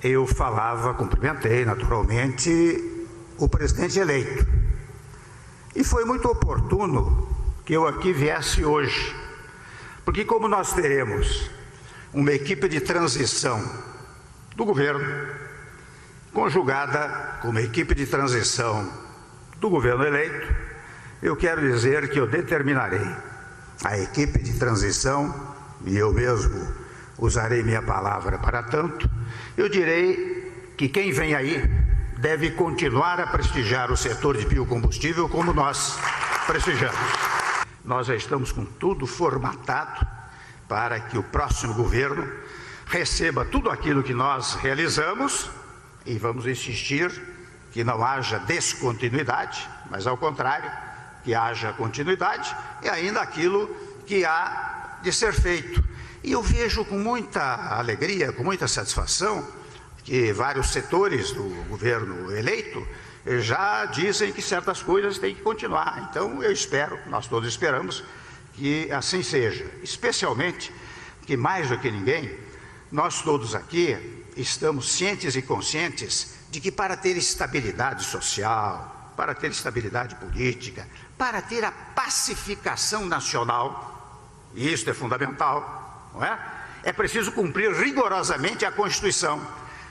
eu cumprimentei naturalmente o presidente eleito. E foi muito oportuno que eu aqui viesse hoje, porque como nós teremos uma equipe de transição do governo, conjugada com uma equipe de transição do governo eleito, eu quero dizer que eu determinarei a equipe de transição, e eu mesmo usarei minha palavra para tanto, eu direi que quem vem aí deve continuar a prestigiar o setor de biocombustível como nós prestigiamos. Nós já estamos com tudo formatado para que o próximo governo receba tudo aquilo que nós realizamos e vamos insistir que não haja descontinuidade, mas ao contrário, que haja continuidade e ainda aquilo que há de ser feito. E eu vejo com muita alegria, com muita satisfação, que vários setores do governo eleito já dizem que certas coisas têm que continuar. Então eu espero, nós todos esperamos, que assim seja. Especialmente que mais do que ninguém, nós todos aqui estamos cientes e conscientes de que para ter estabilidade social, para ter estabilidade política, para ter a pacificação nacional, e isso é fundamental, não é? É preciso cumprir rigorosamente a Constituição,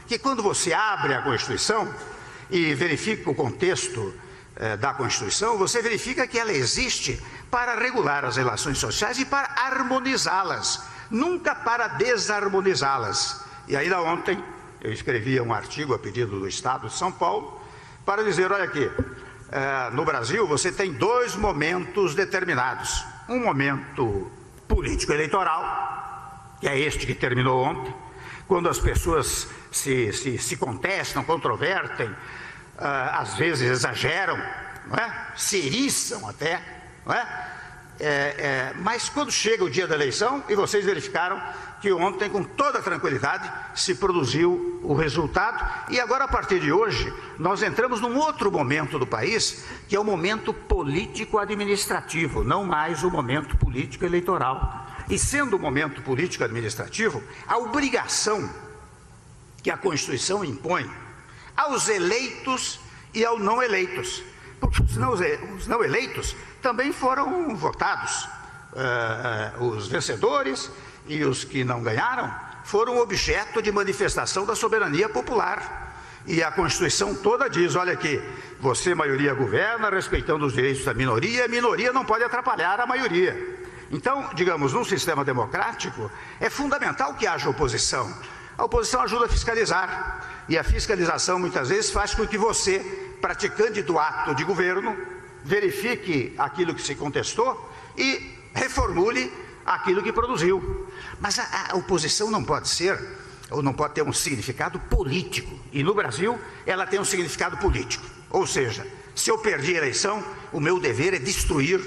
que quando você abre a Constituição e verifica o contexto da Constituição, você verifica que ela existe para regular as relações sociais e para harmonizá-las, nunca para desarmonizá-las. E ainda ontem eu escrevi um artigo a pedido do Estado de São Paulo para dizer, olha aqui, no Brasil você tem dois momentos determinados. Um momento político-eleitoral, que é este que terminou ontem, quando as pessoas se contestam, controvertem, às vezes exageram, não é? Se eriçam até, não é? Mas quando chega o dia da eleição, e vocês verificaram que ontem, com toda tranquilidade, se produziu o resultado, e agora, a partir de hoje, nós entramos num outro momento do país, que é o momento político-administrativo, não mais o momento político-eleitoral. E sendo o momento político-administrativo, a obrigação que a Constituição impõe aos eleitos e aos não eleitos, porque os não eleitos também foram votados, os vencedores e os que não ganharam foram objeto de manifestação da soberania popular. E a Constituição toda diz, olha aqui, você, maioria, governa respeitando os direitos da minoria, a minoria não pode atrapalhar a maioria. Então, digamos, num sistema democrático, é fundamental que haja oposição. A oposição ajuda a fiscalizar, e a fiscalização muitas vezes faz com que você, praticante do ato de governo, verifique aquilo que se contestou e reformule aquilo que produziu. Mas a oposição não pode ser, ou não pode ter um significado político, e no Brasil ela tem um significado político. Ou seja, se eu perdi a eleição, o meu dever é destruir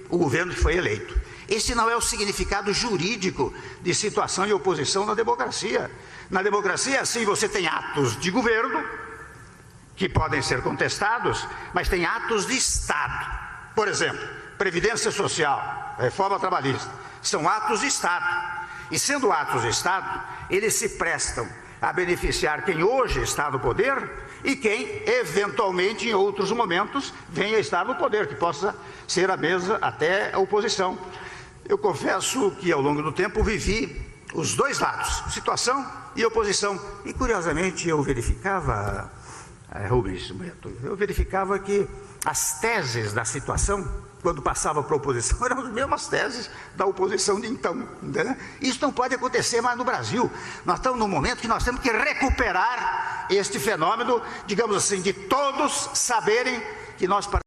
o governo que foi eleito. Esse não é o significado jurídico de situação de oposição na democracia. Na democracia, sim, você tem atos de governo que podem ser contestados, mas tem atos de Estado. Por exemplo, Previdência Social, Reforma Trabalhista, são atos de Estado. E sendo atos de Estado, eles se prestam a beneficiar quem hoje está no poder e quem, eventualmente, em outros momentos, venha a estar no poder, que possa ser a mesa até a oposição. Eu confesso que, ao longo do tempo, vivi os dois lados, situação e oposição. E, curiosamente, eu verificava, Rubens, eu verificava que as teses da situação, quando passava para a oposição, eram as mesmas teses da oposição de então. Né? Isso não pode acontecer mais no Brasil. Nós estamos num momento que nós temos que recuperar este fenômeno, digamos assim, de todos saberem que nós